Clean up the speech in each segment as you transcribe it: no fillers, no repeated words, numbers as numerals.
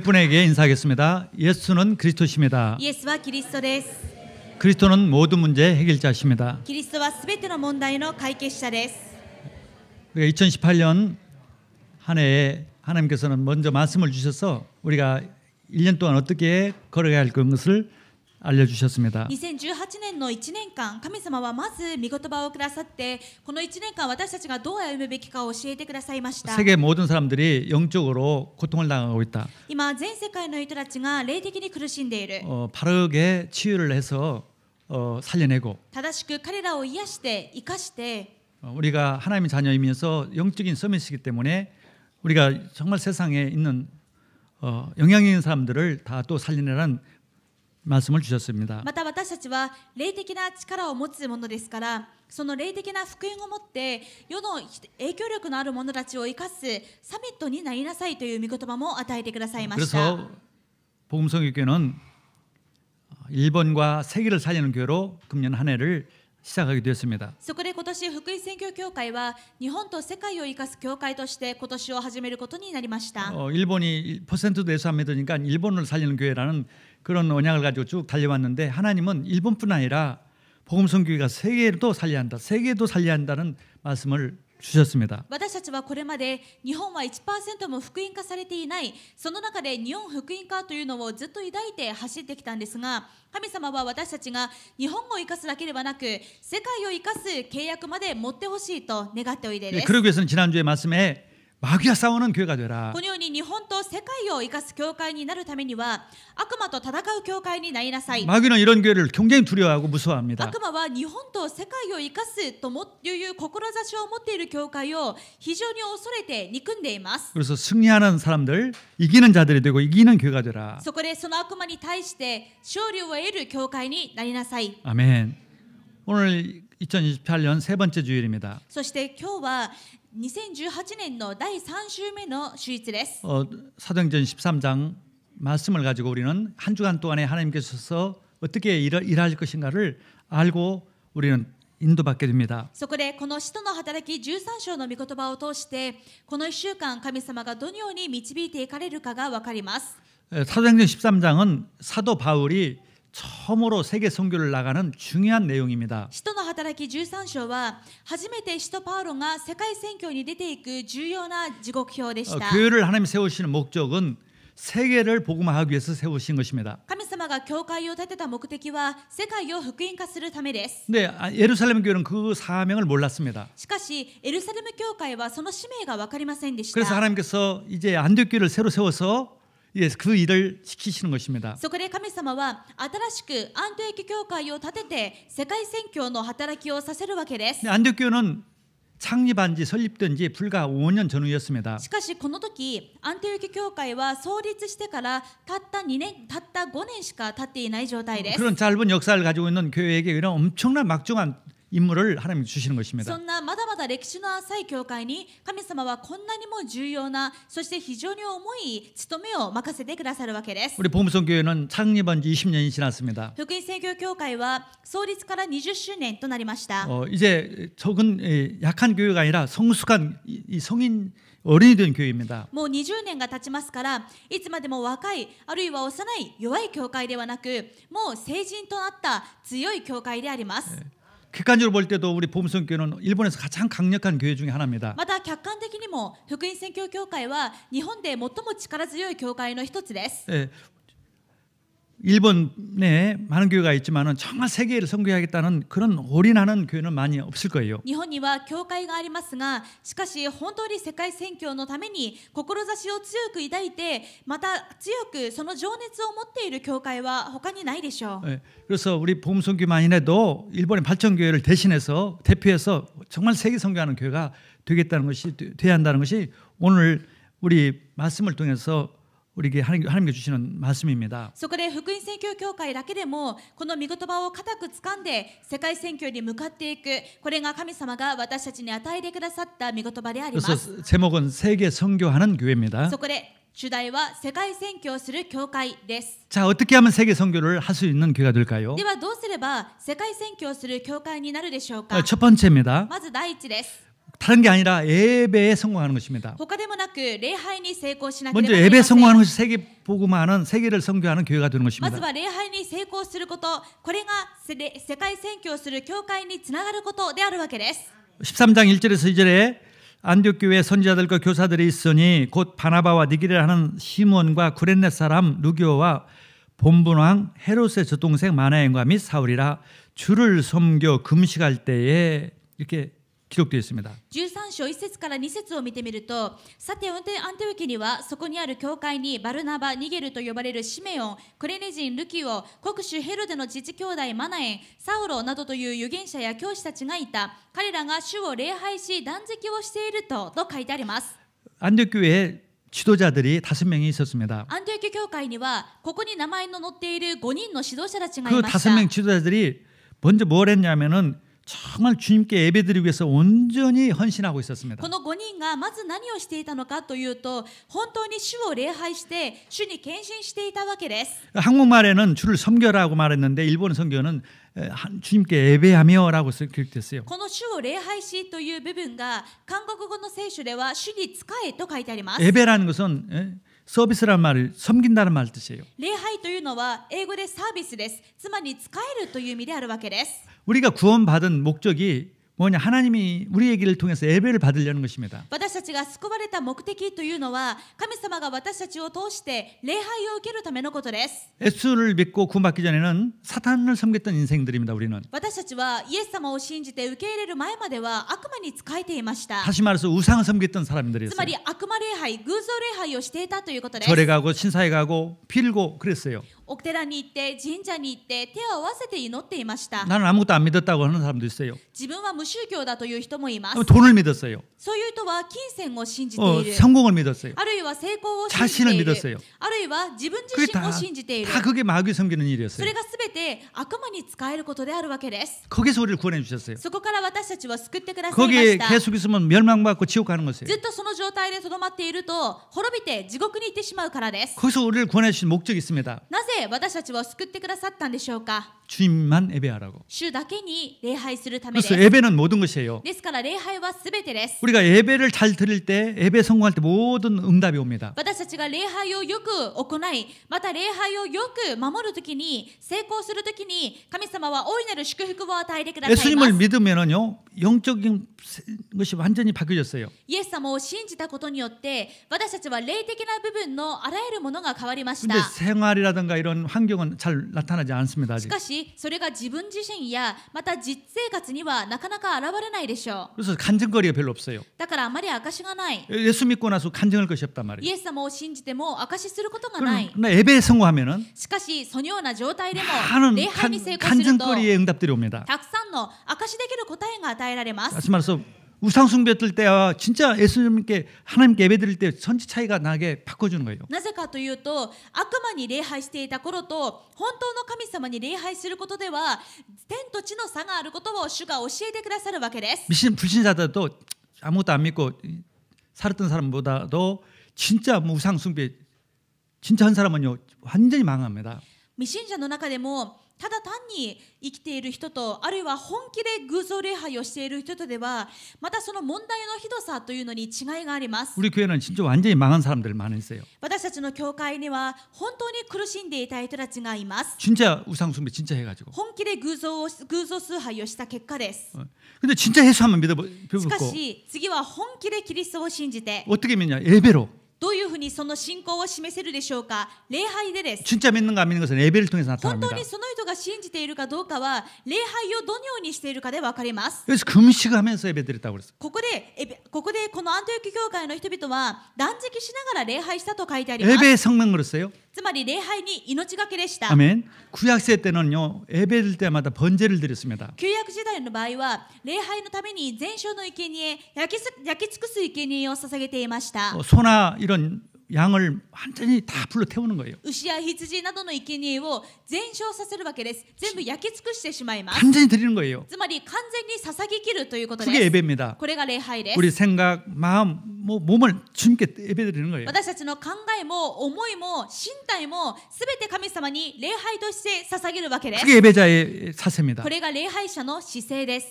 분에게 인사하겠습니다. 예수는 그리스도십니다. イエスはキリストです。 그리스도는 모든 문제 해결자십니다. キリストはすべての問題の解決者です。 2018년 한 해에 하나님께서는 먼저 말씀을 주셔서 우리가 1년 동안 어떻게 걸어가야 할 것을 알려주셨습니다. 2018年の1年間、神様はまず御言葉をくださって、この1年間私たちがどう歩むべきかを教えてくださいました。 세계 모든 사람들이 영적으로 고통을 당하고 있다. 今、全世界の人たちが霊的に苦しんでいる。 바르게 치유를 해서 살려내고 正しく彼らを癒して、生かして、 우리가 하나님의 자녀이면서 영적인 서밋이기 때문에 우리가 정말 세상에 있는 영향력 있는 사람들을 다 또 살려내라는 말씀을 주셨습니다. また私たちは霊的な力を持つものですから、その霊的な福音を持って世の影響力のある者たちを生かすサミットになりなさいという御言葉も与えてくださいました。 그래서 복음성교회는 일본과 세계를 살리는 교회로 금년 한 해를 시작하게 되었습니다. そこで今年福音宣教協会は日本と世界を生かす教会として今年を始めることになりました。 일본이 퍼센트도 예수 안 믿으니까 일본을 살리는 교회라는 그런 언약을 가지고 쭉 달려왔는데 하나님은 일본뿐 아니라 복음성교회가 세계도 살려야 한다. 세계도 살려야 한다는 말씀을 주셨습니다. 私たちはこれまで日本は 1% も福音化されていない、その中で日本福音化というのをずっと抱いて走ってきたんですが、神様は私たちが日本を生かすだけではなく世界を生かす契約まで持ってほしいと願っておいでです。 그러기 위해서는 지난주에 말씀에 마귀와 싸우는 교회가 되라. このように日本と世界を生かす教会になるためには悪魔と戦う教会になりなさい。 마귀는 이런 교회를 굉장히 두려워하고 무서워합니다. 悪魔は日本と世界を生かすという志を持っている教会を非常に恐れて憎んでいます。 그래서 승리하는 사람들, 이기는 자들이 되고 이기는 교회가 되라. そこでその悪魔に対して勝利を得る教会になりなさい。 아멘. 오늘 2028년 세 번째 주일입니다. そして今日は2018年の第3週目の主日です。 사도행전 13장 말씀을 가지고 우리는 한 주간 동안에 하나님께서 어떻게 일할 것인가를 알고 우리는 인도받게 됩니다. そこでこの使徒の働き13章の御言葉を通してこの1週間神様がどのように導いていかれるかが分かります。 사도행전 13장은 사도 바울이 처음으로 세계 선교를 나가는 중요한 내용입니다. 使徒の働き13章は初めて使徒パウロが世界宣教に出ていく重要な時刻表でした。 교회를 하나님 세우시는 목적은 세계를 복음화하기 위해서 세우신 것입니다. 神様が教会を建てた目的は世界を福音化するためです。 근데 예루살렘 교회는 그 사명을 몰랐습니다. しかしエルサレム教会はその使命が分かりませんでした。 그래서 하나님께서 이제 안디옥 교회를 새로 세워서 그 일을 시키시는 것입니다. そこで神様は新しくアントエキ教会を建てて世界宣教の働きをさせるわけです。 안디옥 교회는 창립한 지 설립된 지 불과 5년 전후였습니다. しかしこの時アンテオキ教会は創立してからたった5年しか経っていない状態です。 그런 짧은 역사를 가지고 있는 교회에게 이런 엄청난 막중한 임무를 하나님이 주시는 것입니다. そんなまだまだ歴史の浅い教会に神様はこんなにも重要なそして非常に重い務めを任せてくださるわけです。 우리 복음성 교회는 창립한 지 20년이 지났습니다. 福音宣教教会は創立から20周年となりました。 이제 적은 약한 교회가 아니라 성숙한 이 성인 어른이 된 교회입니다. もう20年が経ちますからいつまでも若いあるいは幼い弱い教会ではなくもう成人となった強い教会であります。 객관적으로 볼 때도 우리 복음성 교회는 일본에서 가장 강력한 교회 중에 하나입니다. また客観的にも福音宣教教会は日本で最も力強い教会の一つです。 일본에 많은 교회가 있지만은 정말 세계를 선교하겠다는 그런 올인하는 교회는 많이 없을 거예요. 日本には教会がありますが、しかし本当に世界宣教のために志を強く抱いて、また強くその情熱を持っている教会は他にないでしょう。 그래서 우리 복음선교만이라도 일본의 발전교회를 대표해서 정말 세계 선교하는 교회가 되겠다는 것이 돼야 한다는 것이 오늘 우리 말씀을 통해서 우리에게 하나님께 주시는 말씀입니다. そこで福音宣教教会だけでもこの御言葉を固く掴んで世界宣教に向かっていく、これが神様が私たちに与えてくださった御言葉であります。 그래서 제목은 세계 선교하는 교회입니다. そこで主題は世界宣教する教会です。 자, 어떻게 하면 세계 선교를 할 수 있는 교회가 될까요? ではどうすれば世界宣教する教会になるでしょうか。 첫 번째입니다. まず第一です。 다른 게 아니라 예배에 성공하는 것입니다. 他でもなく礼拝に成功しなけれ 먼저 ばなり 예배에 ません。 성공하는 것이 세계 복음화는 세계를 선교하는 교회가 되는 まず 것입니다. は礼拝に成功すること、これが世界宣教する教会につながることであるわけです。 13장 1절에서 2절에 안디옥 교회 선지자들과 교사들이 있으니 곧 바나바와 니게를 하는 시몬과 구레네 사람 루기오와 본분왕 헤롯의 젖동생 마나엔과 및 사울이라 주를 섬겨 금식할 때에 이렇게 기록되어 있습니다. 13章1節から2節を見てみると、さてアンテオキにはそこにある教会にバルナバ、ニゲルと呼ばれるシメオン、クレネ人ルキオ、国主ヘロデの父兄弟マナエン、サウロなどという預言者や教師たちがいた。彼らが主を礼拝し断食をしていると書いてあります。 안디옥 교회에 지도자들이 5명이 있었습니다. アンテオキ教会にはここに名前の載っている5人の指導者たちがい 그 ました。 5명 지도자들이 먼저 뭘 했냐면은 정말 주님께 예배드리기 위해서 온전히 헌신하고 있었습니다. この5人がまず何をしていたのかというと、本当に主を礼拝して主に献身していたわけです。 한국말에는 주를 섬겨라고 말했는데 일본 성경은 주님께 예배하며라고 기록됐어요. この主を礼拝しという部分が韓国語の聖書では主に仕えと書いてあります。 예배라는 것은 서비스라는 말을 섬긴다는 말 뜻이에요. 礼拝というのは英語でサービスです。つまり仕えるという意味であるわけです。 우리가 구원받은 목적이 뭐냐? 하나님이 우리의 길을 통해서 예배를 받으려는 것입니다. 私たちが救われた目的というのは、神様が私たちを通して礼拝を受けるためのことです。 예수를 믿고 구원받기 전에는 사탄을 섬겼던 인생들입니다. 우리는. 私たちはイエス様を信じて受け入れる前までは悪魔に仕えていました。 다시 말해서 우상을 섬겼던 つ 사람들이었어요. まり悪魔礼拝、偶像礼拝をしていたということです。 절에 가고 신사에 가고 빌고 그랬어요. お寺に行って神社に行って手を合わせて祈っていました。 나는 아무것도 안 믿었다고 하는 사람도 있어요. 自分は無宗教だという人もいます。 돈을 믿었어요. そういう人は金銭を信じている。 성공을 믿었어요. あるいは成功を信じて 자신을 いる。 믿었어요. あるいは自分自 그게 身を信じている。 다 그게 마귀 섬기는 そ 일이었어요. れがすべて悪魔に仕えることであるわけです。 거기서 우리를 구원해 주셨어요. そこから私たちは救ってくださいま 거기에 した。 계속 있으면 멸망받고 지옥 가는 것이에요. ずっとその状態でとどまっていると滅びて地獄に行ってしまうからです。 거기서 우리를 구원해 주신 목적이 있습니다. なぜ私たちは救ってくださったんでしょうか。 주님만 예배하라고. 主だけに礼拝するためで 그래서 す。 예배는 모든 것이에요. ですから礼拝はすべてです。 우리가 예배를 잘 드릴 때 예배 성공할 때 모든 응답이 옵니다. 私たちが礼拝をよく行い、また礼拝をよく守るときに、成功するときに、神様は大いなる祝福を与えてくださいま 예수님을 す。 믿으면은요 영적인 것이 완전히 바뀌어졌어요. イエス様を信じたことによって、私たちは霊的な部分のあらゆるものが変わりまし 근데 た。 생활이라든가 이런 환경은 잘 나타나지 않습니다. し 아직. かし、それが自分自身や、また実生活にはなかなか現れないでしょう。 그래서 간증거리가 별로 없어요. だからあまり証がない。 예수 믿고 나서 간증할 것이 없단 イ 말이에요. エス様を信じても証しすることがない。 그러나 예배에 성공하면은 しかし、そのような状態でも 많은 礼拝に成功すると、 간증거리의 응답들이 옵니다. たくさんの証しできる答えが与えられます。 다시 말해서 우상 숭배했을 때와 진짜 예수님께 하나님께 예배드릴 때 선지 차이가 나게 바꿔주는 거예요. なぜかというと、悪魔に礼拝していた頃と本当の神様に礼拝することでは天と地の差があることを主が教えてくださるわけです。 불신자들도 아무것도 안 믿고 살았던 사람보다도 진짜 우상 숭배 진짜 한 사람은요 완전히 망합니다. 未信者の中でもただ単に生きている人と、あるいは本気で偶像礼拝をしている人とではまたその問題のひどさというのに違いがあります。 우리 교회는 진짜 완전히 망한 사람들 많이 있어요. 私たちの教会には本当に苦しんでいた人たちがいます。 진짜 우상 숭배 진짜 해가지고. 本気で偶像崇拝をした結果です。 근데 진짜 예수 한번 しか 믿어보고 し次は本気でキリストを信じて 어떻게 믿냐? 예배로. どういうふうにその信仰を示せるでしょうか。礼拝でです。 진짜 믿는가 안 믿는 것은 예배를 통해서 本当 나타납니다. にその人が信じているかどうかは礼拝をどのようにしているかで分かります。 그래서 금식하면서 예배드렸다고 그랬어요. ここでこのアントヨキ教会の人々は断食しながら礼拝したと書いてあります。 예배의 성명으로써요. つまり礼拝に命がけでした。 아멘. 구약 시대 때는요 예배드릴 때마다 번제를 드렸습니다. 旧約時代の場合は礼拝のために全焼の生贄、焼き尽くす生贄を捧げていました。 소나 이런 양을 완전히 다 불러 태우는 거예요. 牛や羊などの生贄を全焼させるわけです。全部焼き尽くしてしまいます。 완전히 드리는 거예요. つまり完全に捧げきるということで 그게 す。 예배입니다. これが礼拝です。 우리 생각, 마음, 몸을 주님께 예배드리는 거예요. 私たちの考えも思いも身体もすべて神様に礼拝として捧げるわけです。 그게 예배자의 사세입니다. これが礼拝者の姿勢です。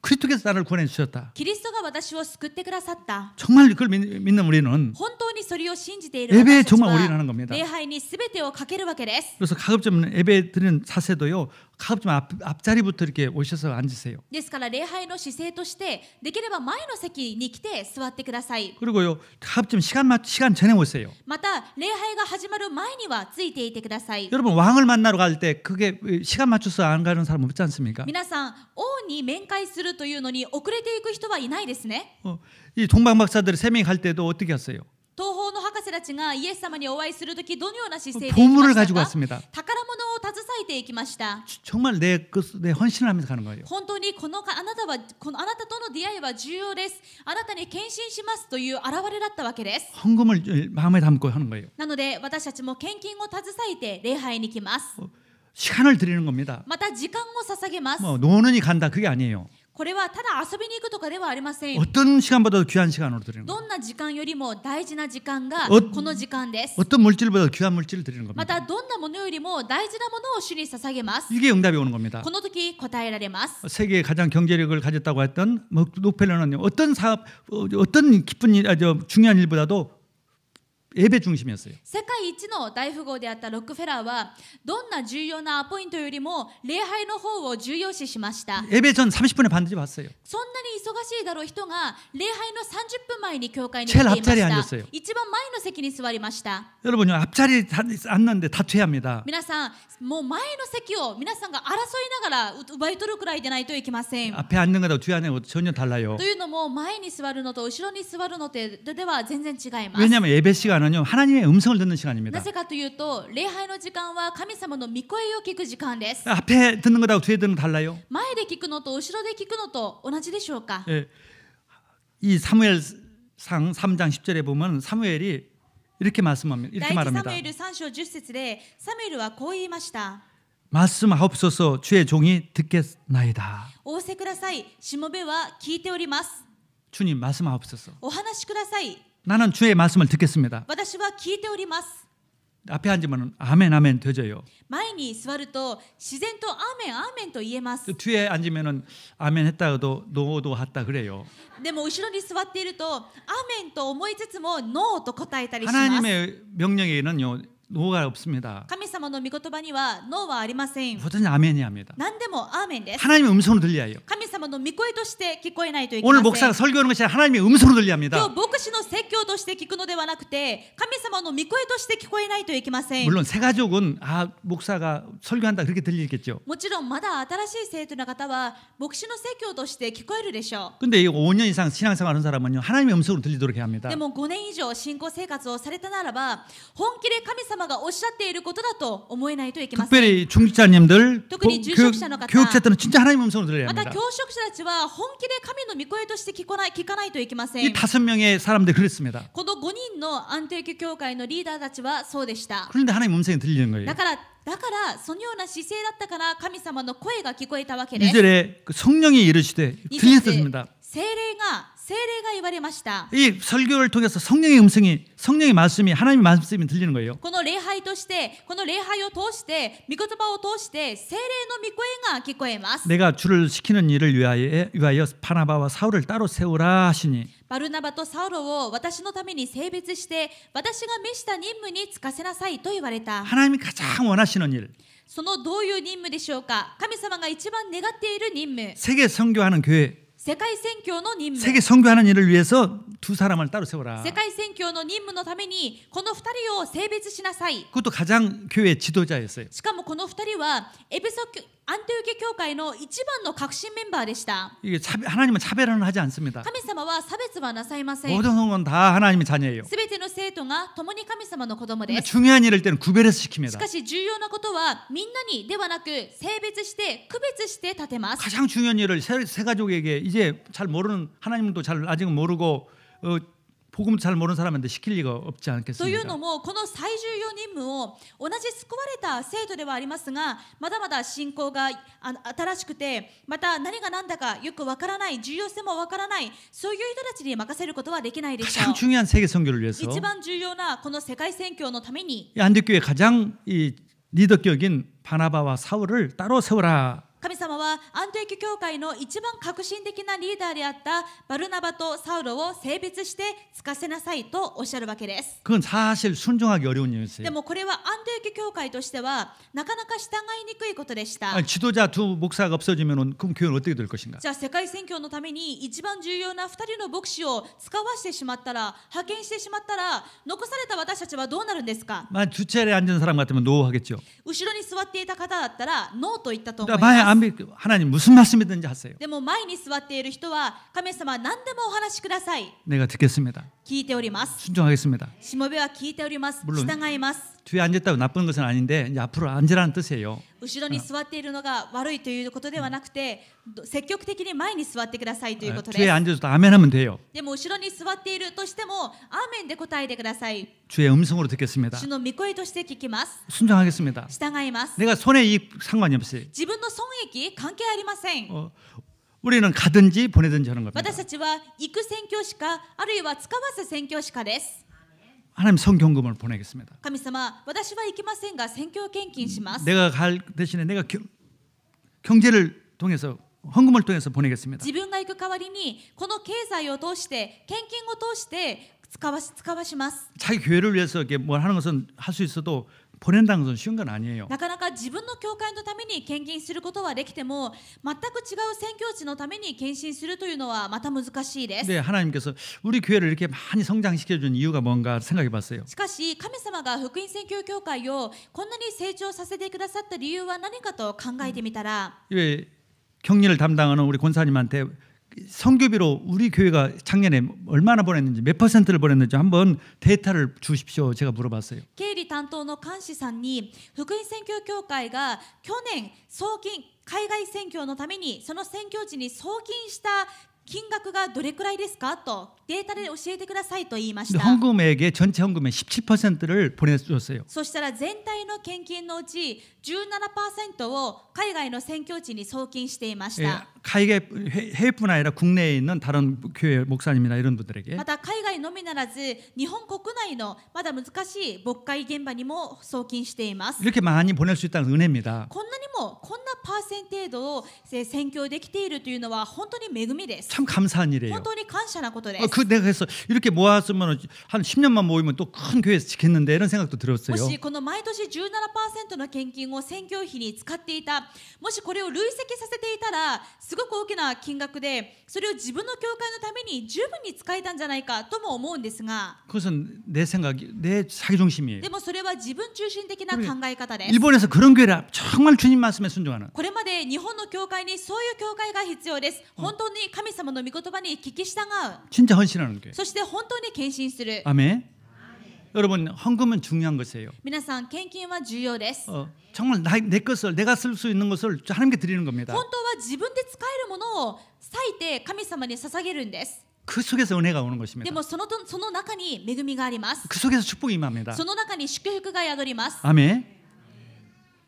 그리스도께서 나를 구원해 주셨다. キリストが私を救ってくださった。 정말 그걸 믿는 우리는 本当にそれを信じている 예배에 私たち 정말 올인하는 は 겁니다. 礼拝に全てをかけるわけです。 그래서 가급적 예배 드리는 자세도요. 가급적 앞자리부터 이렇게 오셔서 앉으세요. ですから礼拝の姿勢としてできれば前の席に来て座ってください。 그리고요. 가급적 시간 전에 오세요. また礼拝が始まる前にはついていてください。 여러분 왕을 만나러 갈 때 그게 시간 맞춰서 안 가는 사람 없지 않습니까? 皆さん、王に面会するというのに遅れていく人はいないですね。 이 동방 박사들이 3명이 갈 때도 어떻게 했어요? 東方の博士たちがイエス様にお会いするときどのような姿勢で行き 보물을 ました 가지고 か？ 왔습니다. 宝物を携えていきました。 정말 내 헌신을 하면서 가는 거예요. 本当にあなたとの出会いは重要です。あなたに献身しますという現れだったわけです。 헌금을 마음에 담고 하는 거예요. なので私たちも献金を携えて礼拝に来ます。 시간을 드리는 겁니다. また時間を捧げます。 뭐 노는이 간다 그게 아니에요. これはただ遊びに行くとかではありません。 어떤 시간보다도 귀한 시간으로 드리는 거예요. どんな時間よりも大事な時間がおこの時間です。 어떤 물질보다도 귀한 물질을 드리는 ま 겁니다. たどんなものよりも大事なものを主に捧げます。 이게 응답이 오는 겁니다. この時答えられます。 세계에 가장 경제력을 가졌다고 했던 록펠러는 어떤 사업, 어떤 기쁜 일, 중요한 일보다도 예배 중심이었어요. 世界一の大富豪であったロックフェラーはどんな重要なアポイントよりも礼拝の方を重要視しました。 예배 전 30분에 반드시 왔어요. そんなに忙しいだろう人が礼拝の30分前に教会に来 제일 ていま 앞자리에 した。 앉았어요. 一番前の席に座りました。 여러분요 앞자리에 앉는데 다투어야 합니다. 皆さん、もう前の席を皆さんが争いながら奪い取るくらいでないといけません。 앞에 앉는 거하고 뒤에 앉는 거 전혀 달라요. というのも前に座るのと後ろに座るのでは全然違います。 왜냐하면 예배 시간은요 하나님의 음성을 듣는 시간입니다. なぜかというと礼拝の時間は神様の御声を聞く時間です。 앞에 듣는 거하고 뒤에 듣는 거 달라요. 前で聞くのと後ろで聞くのと同じでしょうか。 예. 이 사무엘상 3장 10절에 보면 사무엘이 이렇게 말씀합니다. 第 이렇게 一サ 말합니다. ムエル3章10節でサムエルはこう言いました。 말씀하옵소서 주의 종이 듣겠나이다. 仰せください。しもべは聞いております。 주님 말씀하옵소서. お話しください。 나는 주의 말씀을 듣겠습니다. 私は聞いております。 앞에 앉으면 아멘 아멘 되져요. 前に座ると自然とアーメンアーメンと言えます。 뒤에 앉으면은 아멘 했다가도 노도 했다 그래요. でも後ろに座っているとアーメンと思いつつもノーと答えたりします。 하나님의 명령에는요 노가 없습니다. 神様の御言葉にはノーはありません。 뭐든지 아멘이 합니다. 何でもアーメンです。 하나님의 음성으로 들려야 해요. 神様の御声として聞こえないといけま 오늘 せん。 목사가 설교하는 것이 아니라 하나님의 음성으로 들려야 합니다. 今日牧師の説教として聞くのではなくて神様の御声として聞こえないといけません。 물론 새 가족은 목사가 설교한다 그렇게 들리겠죠. もちろんまだ新しい生徒の方は牧師の説教として聞こえるでしょ 근데 5년 이상 신앙생활하는 사람은요 하나님의 음성으로 들리도록 해야 う。 합니다. でも5年以上信仰生活をされたならば本気で神様がおっしゃっていることだと思えないといけません。 특별히 중직자님들, 특별히 주식자の方, 교육자들은 진짜 하나님의 음성으로 들려야 また 합니다. 教職者たちは本気で神の御声として聞かないといけません。 이 5명의 사람들이 그랬습니다. この5人のアンティオキ教会のリーダーたちはそうでした。 그런데 하나님의 음성이 들리는 거예요. だからそのような姿勢だったから神様の声が聞こえたわけです。 2절에 성령이 이르시되 들렸습니다. 聖霊が言われました。 이 설교를 통해서 성령의 말씀이 하나님의 말씀이 들리는 거예요. この礼拝を通して御言葉を通して聖霊の御声が聞こえます。 내가 주를 시키는 일을 위하여 바나바와 사울을 따로 세우라 하시니 バルナバとサウロを私のために性別して私が召した任務に就かせなさいと言われた。 하나님이 가장 원하시는 일, そのどういう任務でしょうか。神様が一番願っている任務、 세계 선교하는 교회, 世界宣教の任務。 세계 선교하는 일을 위해서 두 사람을 따로 세우라. 世界宣教の任務のためにこの2人を性別しなさい。 그것도 가장 교회 지도자였어요. しかもこの2人はアンティオキ教会の一番の核心メンバーでした。 이게 하나님은 차별은 하지 않습니다. 神様は差別はなさいません。 모든 성은 다 하나님의 자녀예요. すべての生徒が共に神様の子供です。 중요한 일일 때는 구별해서 し 시킵니다. かし重要なことはみんなにではなく性別して区別して立てます。 가장 중요한 일을 새 가족에게 이제 잘 모르는 하나님도 잘 아직 모르고 복음 잘 모르는 사람한테 시킬 리가 없지 という 않겠습니까? のもこの最重要任務を同じ救われた生徒ではありますがまだまだ信仰が新しくてまた何が何だかよくわからない重要性もわからないそういう人たちに任せることはできないでしょ 가장 う。 중요한 세계 선교를 위해서 一番重要なこの世界宣教のために 이 안디옥교회 가장 이 리더격인 바나바와 사울을 따로 세우라 神様はアントニオ教会の一番革新的なリーダーであったバルナバとサウロを性別してつかせなさいとおっしゃるわけです。 그건 사실 순종하기 어려운 で 일이었어요. もこれはアントニオ教会としてはなかなか従いにくいことでした。 지도자 두 목사가 없어지면 그럼 교회는 어떻게 될 것인가? じゃあ世界宣教のために一番重要な2人の牧師を使わしてしまったら、派遣してしまったら、残された私たちはどうなるんですか？ 만약 주차에 앉은 사람 같으면 노하겠죠. 後ろに座っていた方だったらノーと言ったと思い 만약 ます。 하나님 무슨 말씀이든지 하세요. でも前に座っている人は神様何でもお話しください。 내가 듣겠습니다. 聞いております。 순종하겠습니다. しもべは聞いております。 물론 従います。 뒤에 앉았다고 나쁜 것은 아닌데 이제 앞으로 앉으라는 뜻이에요. 後ろに座っているのが悪いということではなくて、積極的に前に座ってくださいということで 뒤에 す。 앉아서도 아멘하면 돼요. でも後ろに座っているとしてもアーメンで答えてください。 주의 음성으로 듣겠습니다. 主の御声として聞きます。 순종하겠습니다. 従います。 내가 손해이익 상관이 없어요. 自分の損益関係ありません。 우리는 가든지 보내든지 하는 겁니다. 私たちは行く宣教師か、あるいは使わす宣教師かです。 하나님 성경금을 보내겠습니다. 神様、私は行きませんが宣教献金します。 내가 갈 대신에 내가 경제를 통해서 헌금을 통해서 보내겠습니다. 自分が行く代わりにこの経済を通して献金を通して使わします。 자기 교회를 위해서 이렇게 뭘 하는 것은 할 수 있어도 보낸다는 것은 쉬운 건 아니에요. なかなか自分の教会のために献金することはできても、全く違う宣教地のために献身するというのはまた難しいです。 근데 하나님께서 우리 교회를 이렇게 많이 성장시켜 준 이유가 뭔가 생각해 봤어요. しかし神様が福音宣教教会をこんなに成長させてくださった理由は何かと考えてみたら、 왜 격리를 담당하는 우리 권사님한테 선교비로 우리 교회가 작년에 얼마나 보냈는지 몇 퍼센트를 보냈는지 한번 데이터를 주십시오. 제가 물어봤어요. 経理担当の監視さんに福音宣教協会が去年海外宣教のためにその宣教地に送金した金額がどれくらいですかとデータで教えてくださいと言いまし 근데 た。 헌금액의 전체 헌금의 17%를 보내줬어요. そしたら全体の献金のうち 17% を海外の宣教地に送金していまし 예, た。 해외뿐 아니라 국내에 있는 다른 교회 목사님이나 이런 분들에게 また海外のみならず日本国内のまだ難しい牧会現場にも送金しています。 이렇게 많이 보낼 수 있다는 은혜입니다. こんなにもこんなパーセン程度を宣教できているというのは本当に恵みです。 참 감사한 일이에요. 本当に感謝なことです。 내가 그래서 이렇게 모았으면 한 10년만 모이면 또 큰 교회에서 지켰는데 이런 생각도 も 들었어요. しこの毎年 17% の献金を宣教費に使っていた、もしこれを累積させていたらすごく大きな金額でそれを自分の教会のために十分に使えたんじゃないかとも思うんですが、 그것은 내 생각이 내 자기중심이에요. でもそれは自分中心的な考え方です。 일본에서 그런 교회라 정말 주님 말씀에 순종하는 これまで日本の教会にそういう教会が必要です。本当に神様の御言葉に聞き従う、 진짜 헌신하는 교회. そして本当に献身する。 아멘. 여러분 헌금은 중요한 것이에요. 皆さん献金は重要です。 정말 내 것을 내가 쓸 수 있는 것을 하나님께 드리는 겁니다. 本当は自分で使えるものを割いて神様に捧げるんです。 그 속에서 은혜가 오는 で 것입니다. もその中に恵みがあります。 그 속에서 축복이 임합니다. その中に祝福が宿ります。 아멘.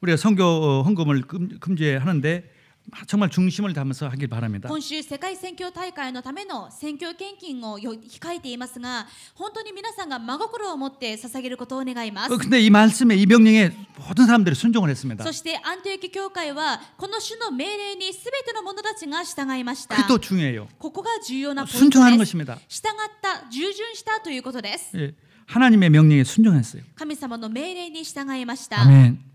우리가 선교 헌금을 금지하는데 정말 중심을 담아서 하길 바랍니다. 今週世界宣教大会のための宣教献金を控えていますが、本当に皆さんが真心を持って捧げることを願います。 근데 이 말씀에 이 명령에 모든 사람들이 순종을 했습니다. そしてアントニオ教会はこの主の命令にすべての者たちが従いました。 그게 또 중요해요. ここが重要なポイント 순종하는 です。 것입니다. 従った、従順したということです。 예, 하나님의 명령에 순종했어요. 神様の命令に従いました。 아멘.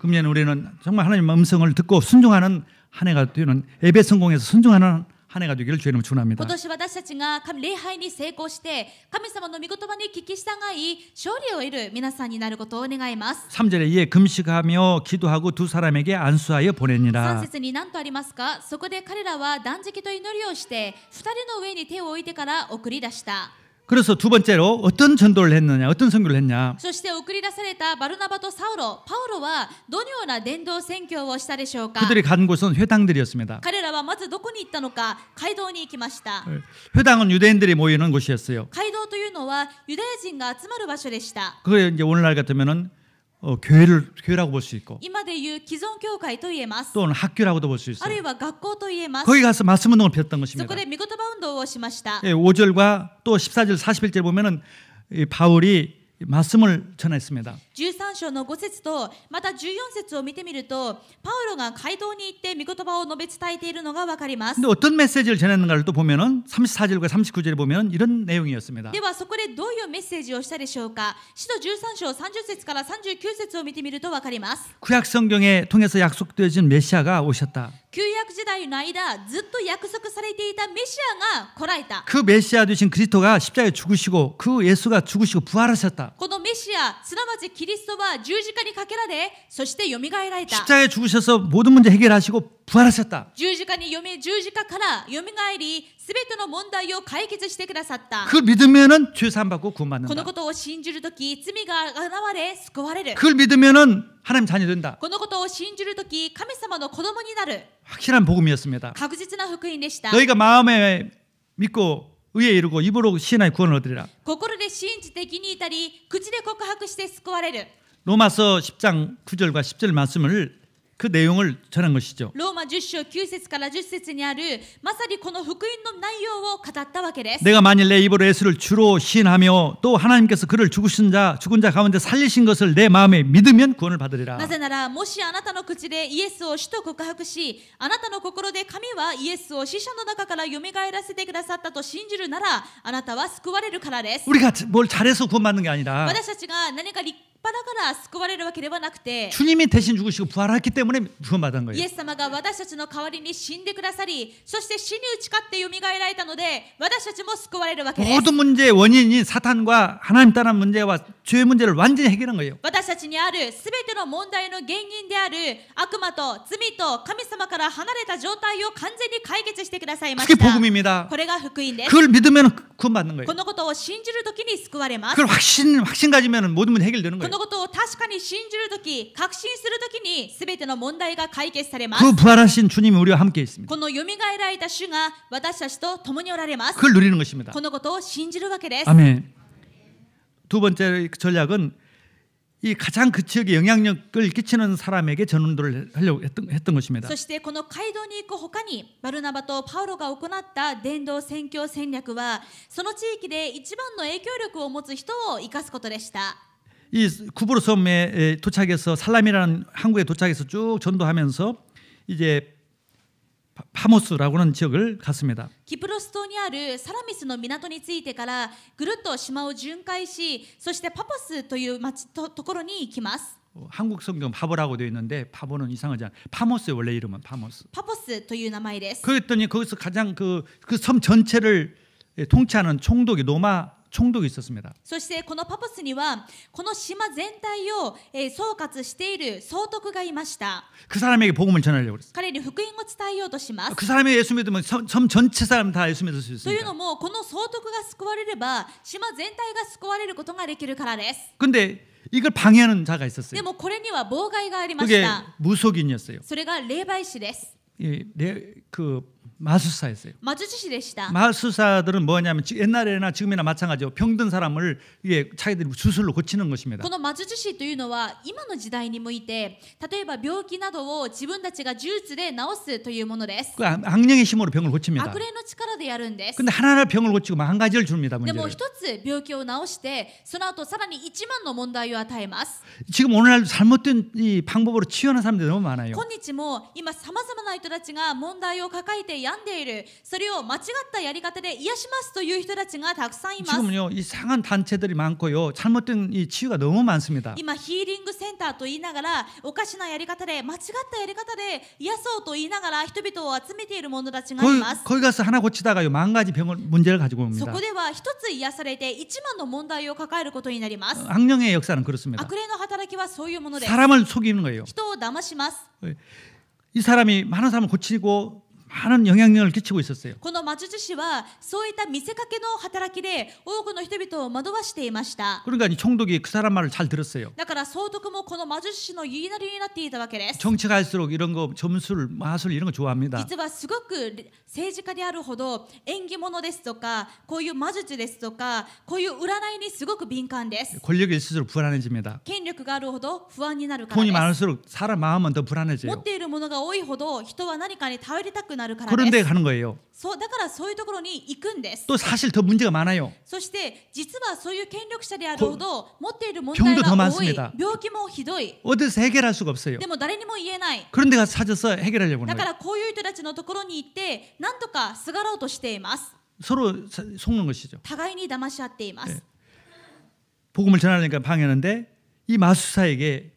금년 우리는 정말 하나님의 음성을 듣고 순종하는 한 해가 되는 예배 성공에서 순종하는 한 해가 되기를 주의 이름으로 축원합니다. 今年私たちが礼拝に成功して神様の御言葉に聞き従い勝利を得る皆さんになることを願います。 3절에 이에 금식하며 기도하고 두 사람에게 안수하여 3 보내니라. 節に何とありますか。そこで彼らは断食と祈りをして2人の上に手を置いてから送り出した。 그래서 두 번째로 어떤 전도를 했느냐, 어떤 선교를 했냐. そして送り出されたバルナバとパウロはどのような伝道宣教をしたでしょうか。 그들이 간 곳은 회당들이었습니다. 彼らはまずどこに行ったのか。街道に行きました。 회당은 유대인들이 모이는 곳이었어요. 街道というのはユダヤ人が集まる場所でした。 그게 이제 오늘날 같으면은 교회라고 볼 수 있고 今でいう既存教会と言えます。 또는 학교라고도 볼 수 ある 있어요. いは学校と言えます。 거기 가서 말씀 운동을 폈던 そ 것입니다. こで御言葉運動をしました。 5절과 또 14절 41절 보면은 이 바울이 말씀을 전했습니다. 13章の5節とまた14節を見てみるとパウロが街道に行って御言葉を述べ伝えているのがわかります。 근데 어떤 메시지를 전했는가를 또 보면은 34절과 39절에 보면 이런 내용이었습니다. ではそこでどういうメッセージをしたでしょうか。使徒13章30節から39節を見てみるとわかります。 구약 성경에 통해서 약속되어진 메시아가 오셨다. 旧約時代の間ずっと約束されていたメシアが来られた。 그 메시아 되신 그리스도가 십자가에 죽으시고 그 예수가 죽으시고 부활하셨다. このメシアすなわちキリストは十字架にかけられそしてよみがえられた。 십자가에 죽으셔서 모든 문제 해결하시고 부활하셨다. 十字架からよみがえりすべての問題を解決してくださった。 그걸 믿으면은 죄 사함 받고 この 구원받는다. ことを信じるとき罪が現れ救われる。 그걸 믿으면은 하나님 자녀 된다. このことを信じるとき神様の子供になる。 확실한 복음이었습니다. 確実な福音でした。 너희가 마음에 믿고 의에 이르고 입으로 시인하여 구원을 얻으리라. 心で信じて義に至り口で告白して救われる。 로마서 10장 9절과 10절 말씀을 그 내용을 전한 것이죠. ローマ10章9節から10節にあるまさにこの福音の内容を語ったわけです。 내가 만일 내 입으로 예수를 주로 시인하며 또 하나님께서 그를 죽은 자 가운데 살리신 것을 내 마음에 믿으면 구원을 받으리라. なぜならもしあなたの口でイエスを主と告白しあなたの心で神はイエスを死者の中からよみがえらせてくださったと信じるならあなたは救われるからです。 우리가 뭘 잘해서 구원받는 게 아니라 私たちが何か立派だから救われるわけではなくて 주님이 대신 죽으시고 부활했기 때문에 구원받은 イ 거예요. エス様が私たちの代わりに死んでくださりそして死に打ち勝ってよみがえられたので私たちも救われるわけです。 모든 문제의 원인인 사탄과 하나님 따른 문제와 죄의 문제를 완전히 해결한 거예요. 私たちにあるすべての問題の原因である悪魔と罪と神様から離れた状態を完全に解決してくださいまし 그게 た。 복음입니다. これが福音です。 그걸 믿으면 구원받는 거예요. このことを信じるときに救われます。 그걸 확신 가지면 모든 문제 해결되는 こ 거예요. のことを確かに信じるとき、確信するときにすべての問題が解決されます。 그 부활하신 주님이 우리와 함께 있습니다. このよみがえられた主が私たちと共におられます。 그걸 누리는 것입니다. このことを信じるわけです。 아멘. 두 번째 전략은 이 가장 그 지역에 영향력을 끼치는 사람에게 전도를 하려고 했던 것입니다. そしてこの街道に行く他にバルナバとパウロが行った伝道宣教戦略はその地域で一番の影響力を持つ人を生かすことでした。 이 구브로 섬에 도착해서 살람이라는 항구에 도착해서 쭉 전도하면서 이제 파모스라고 하는 지역을 갔습니다. キプロス島にあるサラミスの港に着いてからぐるっと島を巡回しそしてパポスというところに行きます。 한국 성경 파보라고 되어 있는데 파보는 이상하지 않아요. 파모스의 원래 이름은 파모스. パポスという名前です。 그랬더니 거기서 가장 그 섬 전체를 통치하는 총독이 로마 총독이 있었습니다. そしてこのパポスにはこの島全体を総括している総督がいました。 그 사람에게 복음을 전하려고 그랬어요. 彼に福音を伝えようとします。 그 사람이 예수 믿으면 섬 전체 사람 다 예수 믿을 수 という 있습니다. のもこの総督が救われれば島全体が救われることができるからです。 근데 이걸 방해하는 자가 で 있었어요. もこれには妨害がありまし 그게 た。 무속인이었어요. それが霊媒師です。 그 마술사였어요. 魔術師でした。 마술사들은 뭐냐면 옛날에나 지금이나 마찬가지로 병든 사람을 이게 자기들이 주술로 고치는 것입니다. この魔術師というのは今の時代に向いて例えば病気などを自分たちが呪術で治すというものです。 그 악령의 힘으로 병을 고칩니다. 悪霊の力でやるんです。 근데 하나하나 병을 고치고 한 가지를 줍니다. でも 문제를. 一つ病気を治してその後さらに1万の問題を与えます。 지금 오늘날 잘못된 이 방법으로 치유하는 사람들이 너무 많아요. 今日も今さまざまな人たちが問題を抱えて病んでいるそれを間違ったやり方で癒しますという人たちがたくさんいます。 지금은요 이상한 단체들이 많고요 잘못된 이 치유가 너무 많습니다. 今ヒーリングセンターと言いながらおかしなやり方で間違ったやり方で癒そうと言いながら人々を集めている者たちがいます。 거기 가서 하나 고치다가요 만 가지 문제를 가지고 そ 옵니다. こでは一つ癒されて1万の問題を抱えることになります。 악령의 역사는 그렇습니다. 悪霊の働きはそういうものです。 사람을 속이는 거예요. 人を騙します。 이 사람이 많은 사람을 고치고 많은 영향력을 끼치고 있었어요. この魔術師はそういった見せかけの働きで多くの人々を惑わしていました。 그러니까 이 총독이 그 사람 말을 잘 들었어요. だから総督もこの魔術師の言いなりになっていたわけです。 정치가 할수록 이런 거 점술, 마술 이런 거 좋아합니다. 実はすごく政治家であるほど縁起物ですとかこういう魔術ですとかこういう占いにすごく敏感です。 권력이 있을수록 불안해집니다. 権力があるほど不安になるから 돈이 です。 많을수록 사람 마음은 더 持 불안해져요. っているものが多いほど人は何かに頼りたくなるから 그런 데 です。 가는 거예요. そうだからそういうところに行くんです。 또 사실 더 문제가 많아요. そして実はそういう権力者であるほど持っている問 병도 題 더 が多い、 많습니다. 病気もひどい。 어디서 해결할 수가 없어요. でも誰にも言えない。 그런 데 가서 찾아서 해결하려고 だ 하는 か 거예요. らこういう人たちのところに行って何とかすがろうとしています。 서로 속는 것이죠. 互いに騙し合っています。 복음을 전하려니까 방해하는데 이 마술사에게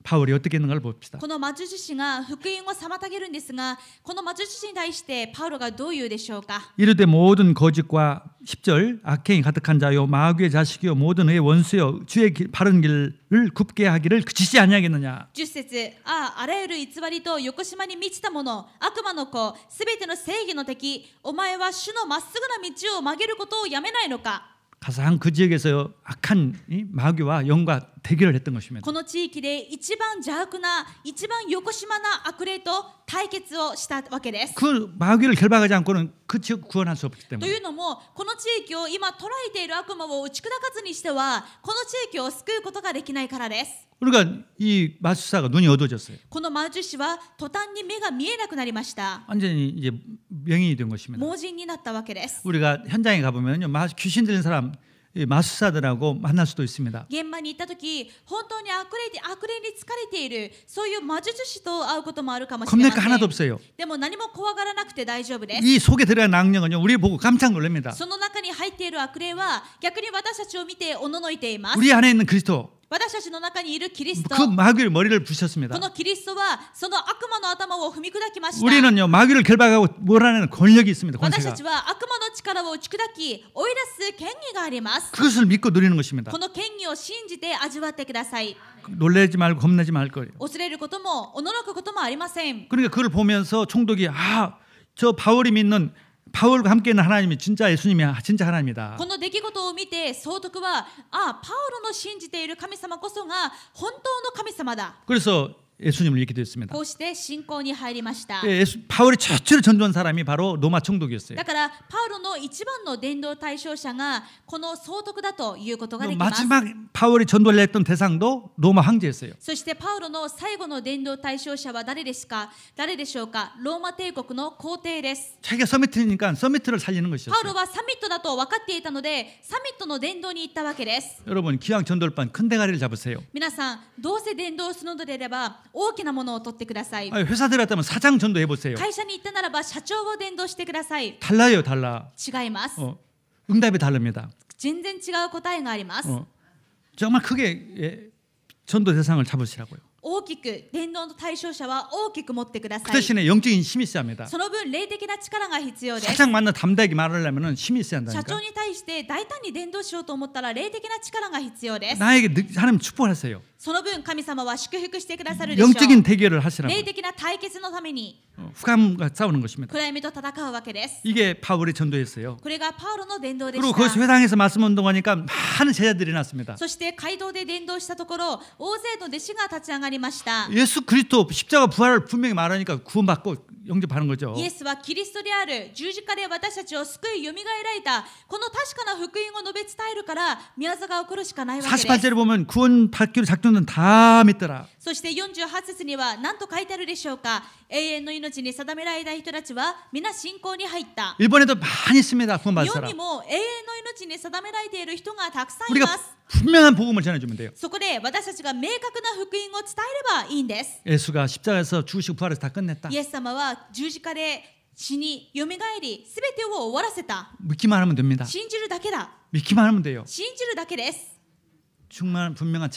바울이 어떻게 했는가를 봅시다. この魔術師が福音を妨げるんですが、この魔術師に対してパウロがどう言うでしょうか。 이르되 모든 거짓과 10절 악행이 가득한 자요 마귀의 자식이요 모든 의의 원수요 주의 바른 길을 굽게 하기를 그치지 아니하겠느냐. 10節、あらゆる偽りと横島に満ちた者、悪魔の子、すべての正義の敵、お前は主のまっすぐな道を曲げることをやめないのか。 가장 그 지역에서 악한 이 마귀와 영과 대결을 했던 것입니다. この地域で一番邪悪な、一番横島な悪霊と対決をしたわけです。 그 마귀를 결박하지 않고는 그 지역 구원할 수 없기 と 때문에 いうのも、この地域を今捉えている悪魔を打ち砕かずにしては、この地域を救うことができないからです。 그러니까 이 마술사가 눈이 어두워졌어요. この魔術師は途端に目が見えなくなりました。 완전히 이제 명인이 된 것입니다. 盲人になったわけです。 우리가 현장에 가보면요 귀신 들린 사람 이 마술사들하고 만날 수도 있습니다. 現場に行った時、本当に悪霊に疲れているそういう魔術師と会うこともあるかもしれ 겁낼 ま 거 せ 하나도 ん。 없어요. でも何も怖がらなくて大丈夫です。 이 속에 들어간 악령은요 우리 보고 깜짝 놀랍니다. その中に入っている悪霊は逆に私たちを見ておののいています。 우리 안에 있는 그리스도 私たちの中にいるキリスト、 그 마귀를 머리를 부셨습니다. このキリストはその悪魔の頭を踏み砕きました。 우리는요 마귀를 결박하고 몰아내는 권력이 있습니다. 私た 권세가 ちは悪魔の力を打ち砕き追い出す権威があります。 그것을 믿고 누리는 것입니다. この権威を信じて味わってください。 놀라지 말고 겁내지 말 거예요. 恐れることもおののくこともありません。 그러니까 그걸 보면서 총독이 저 바울이 믿는 바울과 함께 있는 하나님이 진짜 예수님이 진짜 하나님이다. この出来事を見て総督はパウロの信じている神様こそが本当の神様だ。 그래서 예수님을 믿게 됐습니다. こうして信仰に入りました。 바울이 최초로 전도한 사람이 바로 로마 총독이었어요. だからパウロの一番の伝道対象者がこの総督だということができます。 마지막 바울이 전도를 했던 대상도 로마 황제였어요. そしてパウロの最後の伝道対象者は誰でしょうか。ローマ帝国の皇帝です。 자기가 서미트니까 서미트를 살리는 パウ 것이었어요. ロはサミットだと分かっていたのでサミットの伝道に行ったわけです。 여러분 기왕 전도를 반 큰 대가리를 잡으세요. 皆さんどうせ伝道するのであれば大きなものを取ってください。 회사 들어갔다면 사장 전도해 보세요. 会社に行ったならば社長を伝道してください。 달라요, 달라. 違います。 응답이 다릅니다. 全然違う答えがあります。 정말 크게 전도 대상을 잡으시라고요. 大きく伝道の対象者は大きく持ってくだ 그 さい。 대신에 영적인 힘이 있어야 합니다. その分霊的な力が必要です。 사장 만나 담대하게 말하려면 힘이 있어야 社 한다니까. 長に対して大胆に伝道しようと思ったら霊的な力が必要です。 나에게 하나님 축복하세요. その分神様は祝福してくださるでしょう。 영적인 대결을 하시라고. 霊的な対決のために 흑암과 싸우는 것입니다. 暗闇と戦うわけです。 이게 바울의 전도였어요. これがパウロの伝道で 그리고 し 거기서 た。 회당에서 말씀 운동하니까 많은 제자들이 났습니다. そして街道で伝道したところ大勢の弟子が立ち上がりました。 예수 그리스도 십자가 부활을 분명히 말하니까 구원받고 영접하는 거죠. イエスはキリストである、十字架で私たちを救いよみがえられたこの確かな福音を述べ伝えるから宮沢が起こるしかないわけです。 48절에 보면 구원받기로 작정된 다 믿더라. そして48節には何と書いてあるでしょうか。永遠の命に定められた人たちは皆信仰に入った。 일본에도 많이 있습니다. 日 구원받은 本 사람. にも永遠の命に定められている人がたくさんい 우리가 ます。 분명한 복음을 전해주면 돼요. そこで私たちが明確な福音を伝えればいいんです。 예수가 십자가에서 죽으시고 부활해서 다 끝냈다. イエス様は十字架で死によみがえりすべてを終わらせた。 믿기만 하면 됩니다. 信じるだけだ。 믿기만 하면 돼요. 信じるだけです。 충만 분명한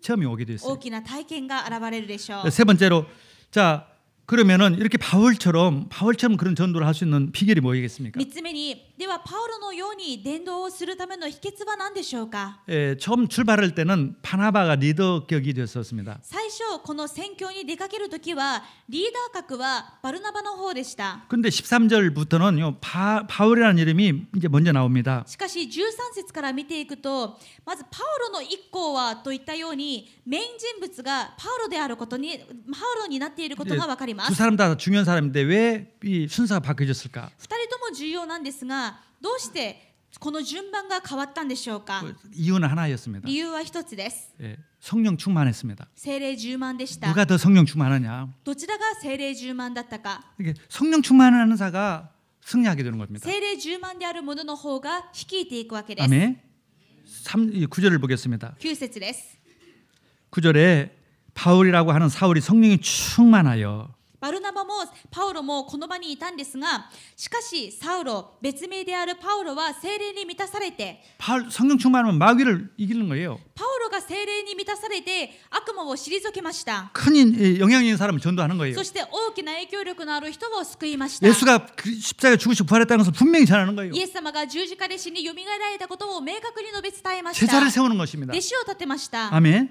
체험이 오게 大 됐어요. きな体験が現れるでしょう。 세 번째로 자 그러면은 이렇게 바울처럼 그런 전도를 할 수 있는 비결이 뭐겠습니까? 3つ目に、ではパウロのように伝道をするための秘訣は何でしょうか。 처음 출발할 때는 바나바가 리더격이 됐었습니다. 最初この宣教に出かけるときはリーダー格はバルナバの方でした。 근데 13절부터는요 바울이라는 이름이 이제 먼저 나옵니다. しかし13節から見ていくと、まずパウロの一行はといったようにメイン人物がパウロであることに、パウロになっていることが分かります。 두 사람 다 중요한 사람인데 왜 이 순서가 바뀌어졌을까? 2人とも重要なんですが、どうしてこの順番が変わったんでしょうか。 이유는 하나였습니다. 理由は一つです。 예, 성령 충만했습니다. 聖霊充満でした。 누가 더 성령 충만하냐? どちらが聖霊充満だったか。 이게 성령 충만하는 자가 승리하게 되는 겁니다. 聖霊充満であるものの方が率いていくわけです。 아멘. 9절을 보겠습니다. 9節です。 9절에 바울이라고 하는 사울이 성령이 충만하여 バルナバもパウロもこの場にいたんですが、しかしサウロ、別名であるパウロは聖霊に満たされて、 성령 충만하면 마귀를 이기는 거예요. パウロが聖霊に満たされて悪魔を退けました。 큰 영향력 있는 사람을 전도하는 거예요. そして大きな影響力のある人を救いました。 예수가 십자가에 죽으시고 부활했다는 것을 분명히 전하는 거예요. イエス様が十字架で死によみがえられたことを明確に述べ伝えました。 제자를 세우는 것입니다. 弟子を立てました。 아멘.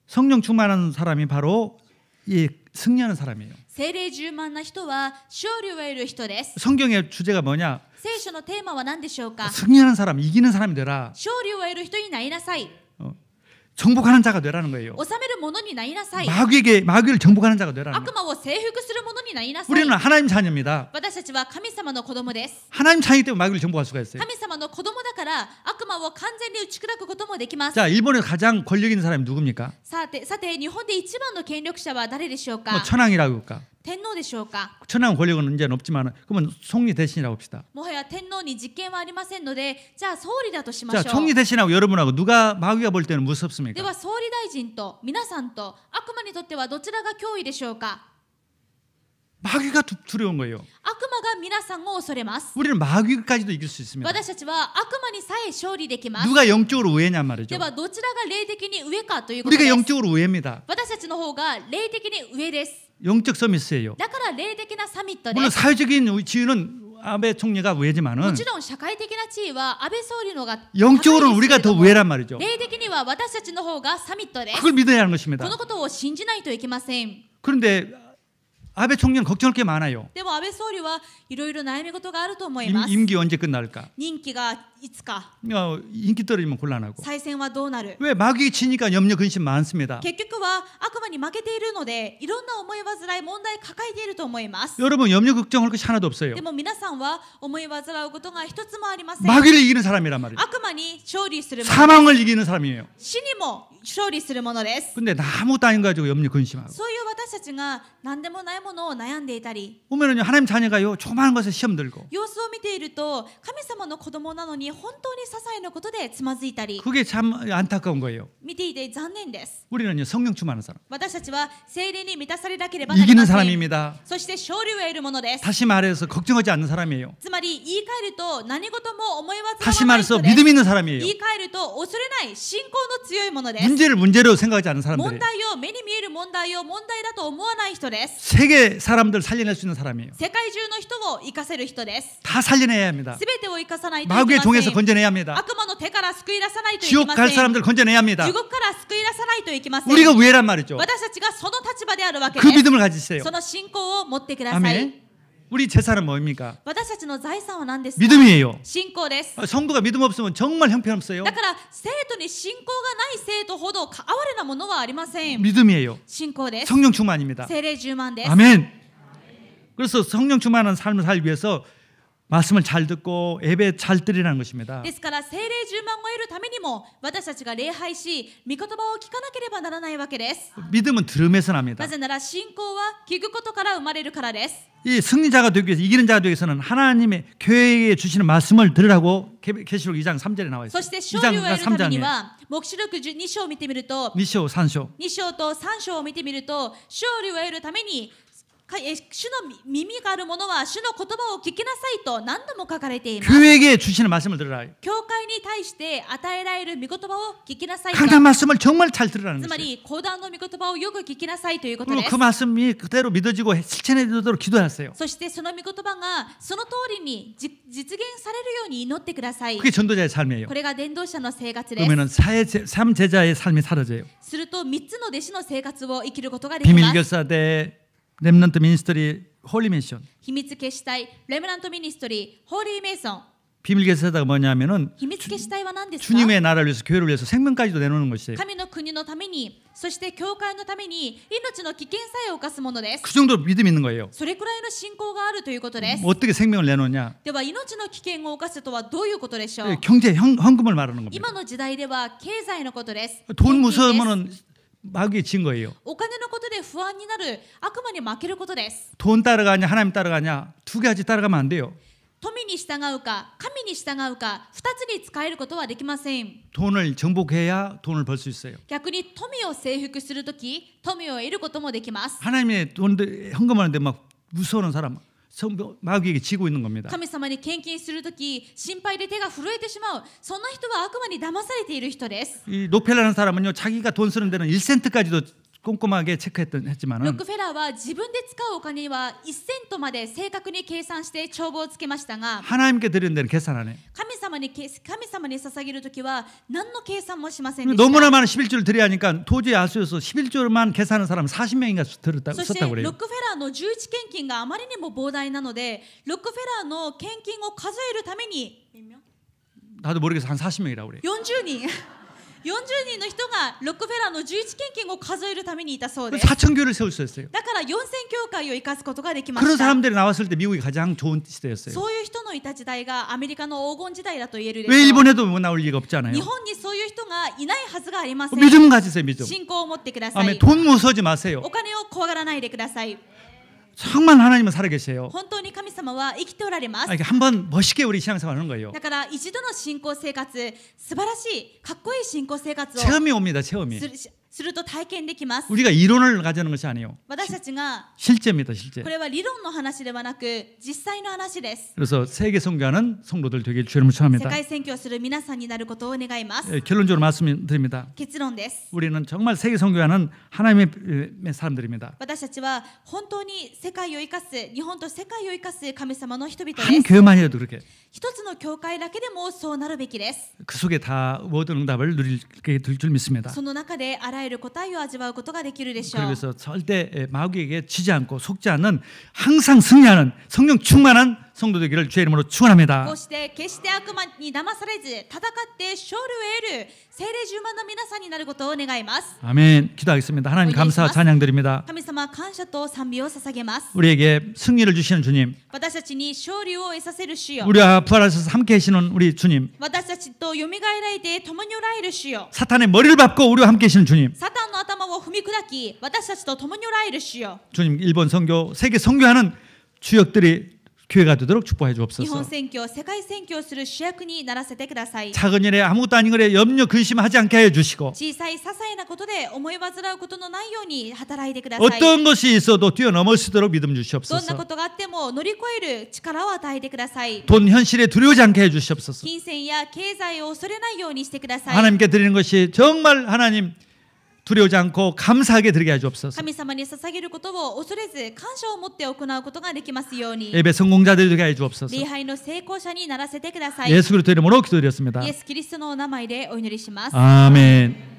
성령 충만한 사람이 바로 이 승리하는 사람이에요. 聖霊充満な人は勝利を得る人です。 성경의 주제가 뭐냐? 聖書のテーマは何でしょうか。 승리하는 사람, 이기는 사람이 되라. 勝利を得る人になりなさい。 정복하는 자가 되라는 거예요. 治める者になりなさい。 마귀를 정복하는 자가 되라는 거예요. 悪魔を征服する者になりなさい。 우리는 하나님 자녀입니다. 私たちは神様の子供です。 하나님 자녀이기 때문에 마귀를 정복할 수가 있어요. 神様の子供だから悪魔を完全に打ち砕くこともできます。 자, 일본에 가장 권력 있는 사람이 누굽니까? さて日本で一番の権力者は誰でしょうか。 뭐 천황이라고 할까? 天皇でしょうか。 천황 권력은 이제는 없지만 그러면 총리 대신이라고 합시다. もはや天皇に実権はありませんので、じゃあ総理だとしましょ 자, う。 총리 대신하고 여러분하고 누가 마귀가 볼 때는 で 무섭습니까? は総理大臣と皆さんと悪魔にとってはどちらが脅威でしょうか。 마귀가 두려운 거예요. 悪魔が皆さんを恐れます。 우리는 마귀까지도 이길 수 있습니다. 私たちは悪魔にさえ勝利できます。 누가 영적으로 우회냔 말이죠. ではどちらが霊的に上かということで 우리가 す。 영적으로 우회입니다. 私たちの方が霊的に上です。 영적 서미스예요. だから霊的なサミットで 물론 す。 사회적인 지위는 아베 총리가 も 우회지만은 ちろん社会的な地位は安倍総理の方が高い 영적으로는 ですけ 우리가 れ 더 ども、 우회란 말이죠. 霊的には私たちの方がサミットです。 그걸 믿어야 하는 것입니다. このことを信じないといけません。 그런데 아베 총리는 걱정할 게 많아요. でも安倍総理はいろいろ悩み事があると思います。 임기 언제 끝날까? 任期がいつか、 인기 떨어지면 곤란하고. 再選はどうなる。 왜 마귀 치니까 염려 근심 많습니다. 結局は悪魔に負けているので、いろんな思い煩い問題抱えていると思います。 여러분 염려 걱정할 것이 하나도 없어요. でも皆さんは思い煩うことが一つもありません。 마귀를 이기는 사람이란 말이죠. 悪魔に勝利するもの、 사망을 이기는 사람이에요. 死にも勝利するものです。 근데 아무것도 아닌 거 가지고 염려 근심하고. そういう私たちが何でもないものを悩んでいたり、 보면은요 하나님 자녀가요 조그마한 것에 시험 들고 様子を見ていると神様の子供なのに本当に些細なことでつまずいたり、 그게 참 안타까운 거예요. 見ていて残念です。 우리는요 성령 충만한 사람, 私たちは聖霊に満たされなければなり 이기는 ません。 사람입니다. そして勝利を得るものです。 다시 말해서 걱정하지 않는 사람이에요. つまり言い換えると何事も思い煩 다시 わない 말해서 人です。 믿음 있는 사람이에요. 言い換えると恐れない信仰の強いものです。 문제를 문제로 생각하지 않는 問 사람들이에요. 題を目に見える問題を問題だと思わない人です。 세계 사람들 살려낼 수 있는 사람이에요. 世界中の人を生かせる人です。 다 살려내야 합니다. すべてを生かさないといけ 마귀의 ま 종에서 せん。 건져내야 합니다. 悪魔の手から救い出さないといけ 지옥 ま 갈 せん。 사람들 건져내야 합니다. 地獄から救い出さないといけません。 우리가 우애란 말이죠. 私たちがその立場であるわけ 그 です。 믿음을 가지세요. その信仰を持ってください。 아멘. 우리 재산은 뭡니까? 私たちの財産は何ですか？ 믿음이에요. 信仰です。 성도가 믿음 없으면 정말 형편없어요. だから生徒に信仰がない生徒ほど哀れなものはありません。 믿음이에요. 信仰です。 성령 충만입니다. 聖霊充満です。 아멘. 그래서 성령 충만한 삶을 살기 위해서 말씀을 잘 듣고 예배 잘 드리라는 것입니다. ですから聖霊充満を得るためにも私たちが礼拝し御言葉を聞かなければならないわけです。 믿음은 들음에서 납니다. なぜなら信仰は聞くことから生まれるからです。 이 승리자가 되기 위해서 이기는 자가 되기 위해서는 하나님의 교회에 주시는 말씀을 들으라고 계시록 2장 3절에 나와 そ 있어요. して勝利を 2장과 得るために 3장에 は黙示録2章を見てみると 2章 3章 2章と3章を見てみると勝利を得るために主の耳がある者は主の言葉を聞きなさいと何度も書かれています。 교회에게 주시는 말씀을 들으라. 教会に対して与えられる御言葉を聞きなさいと。 하나님 말씀을 정말 잘 들으라는 つま 것이에요. り講談の御言葉をよく聞きなさいということ 그리고 です 그 。 말씀이 그대로 믿어지고 실천해지도록 기도하세요. そしてその御言葉がその通りに実現されるように祈ってください。 그게 전도자의 삶이에요. これが伝道者の生活です。 그러면은 삶 제자의 삶이 사라져요. すると3つの弟子の生活を生きることができます。 비밀교사대, 렘넌트 미니스터리, 홀리 미션. 秘密消し隊、レムナントミニストリー、ホーリーメイソン。 비밀교사다가 뭐냐면은 秘密消し隊は何ですか？ 주님의 나라를 위해서 교회를 위해서 생명까지도 내놓는 것이에요. 神の国国のために、そして教会のために命の危険さえ冒すものです。 그 정도 믿음이 있는 거예요. それくらいの信仰があるということです。 어떻게 생명을 내놓냐? では命の危険を冒すとはどういうことでしょう。 경제 헌금을 말하는 겁니다. 今の時代では経済のことです。 돈 献金です。 무서우면은 마귀에 진 거예요. お金のことで不安になる悪魔に負けることです。 돈 따라가냐 하나님 따라가냐 두 가지 따라가면 안 돼요. 富に従うか神に従うか2つに使えることはできません。 돈을 정복해야 돈을 벌 수 있어요. 逆に富を征服するとき富を得ることもできます。 하나님의 돈 헌금하는데 막 무서워하는 사람 마귀에게 지고 있는 겁니다. 神様に献金するとき心配で手が震えてしまう、そんな人は悪魔に騙されている人です。 이 노펠라는 사람은요 자기가 돈 쓰는 데는 1센트까지도 꼼꼼하게 체크했지만은 ロックフェラーは自分で使うお金は1セントまで正確に計算して帳簿をつけましたが、 하나님께 드리는 데는 계산 안 해. 神様に捧げるときは何の計算もしませんでした。 너무나 많은 11조를 드려야 하니까 도저히 알 수 없어서 11조만 계산하는 사람은 40명인가 そしてロ 썼다고 ッ 그래요. クフェラーの11献金があまりにも膨大なので、ロックフェラーの献金を数えるために 나도 모르겠어 한 40명이라고 그래요. 40人の人がロックフェラーの11献金を数えるためにいたそうです。 4,000교회를 세울 수 있어요. だから4000教会を生かすことができま 그런 した。 사람들이 나왔을 때 미국이 가장 좋은 시대였어요. そういう人のいた時代がアメリカの黄金時代だと言えるでしょう。 왜 일본에도 뭐 나올 리가 없잖아요. 日本にそういう人がいないはずがありません。 믿음 가지세요, 믿음. 信仰を持ってくださ 아멘. い。 돈 무서워하지 마세요. お金を怖がらないでください。 정말 하나님은 살아계세요. 本当に神様は生きておられます。 이렇게 한번 멋있게 우리 신앙생활 하는 거예요. だから一度の信仰生活、素晴らしいかっこいい信仰生活を 체험이 옵니다. 체험이. すると体験できます。 우리가 이론을 가지는 것이 아니에요. 私たちが 실제입니다. 실제. これは理論の話ではなく実際の話です。 그래서 세계 선교하는 성도들 되길 주님을 世 축원합니다. 界宣教する皆さんになることを願います。 결론적으로 말씀드립니다. 結論です。 우리는 정말 세계 선교하는 하나님의 사람들입니다. 私たちは本当に世界を生かす、日本と世界を生かす神様の人々で 한 す。 교회만이라도 그렇게 一つの教会だけでもそうなるべきです。 그 속에 다 모든 응답을 누리게 될 줄 믿습니다. その中であらゆる答えを味わうことができるでしょう。 그래서 절대 마귀에게 지지 않고 속지 않는 항상 승리하는 성령 충만한 성도 되기를 주의 이름으로 축원합니다. こうして決して悪魔に騙されず戦って勝利を得る聖霊充満の皆さんになることを願います。 아멘. 기도하겠습니다. 하나님 감사 찬양드립니다. 神様感謝と賛美を捧げます。 우리에게 승리를 주시는 주님, 私たちに勝利を得させる主よ。 우리와 부활하셔서 함께 계시는 우리 주님, 私たちとよみがえられて共におられる主よ。 사탄의 머리를 밟고 우리와 함께 계시는 주님, サタンの頭を踏み砕き私たちと共におられる主よ。 주님 일본 선교, 세계 선교하는 주역들이 교회가 되도록 축복해 日本 주옵소서. 宣教、世界宣教する主役にならせてください。 작은 일에 아무것도 아닌 것에 염려 근심하지 않게 해 주시고 小さい些細なことで思い煩うことのないように働いてください。 어떤 것이 있어도 뛰어넘을 수 있도록 믿음 どんな 주시옵소서. ことがあっても乗り越える力を与えてください。 돈 현실에 두려워지 않게 해 주시옵소서. 金銭や経済を恐れないようにしてください。 하나님께 드리는 것이 정말 하나님 두려워지 않고 감사하게 드리게 해 주옵소서. 神様に捧げることを恐れず感謝を持って行うことができますように。 예배 성공자들이 되게 해 주옵소서. 礼拝の成功者にならせてください。 예수 그리스도 이름으로 기도드렸습니다. イエス・キリストのお名前でお祈りします。 아멘.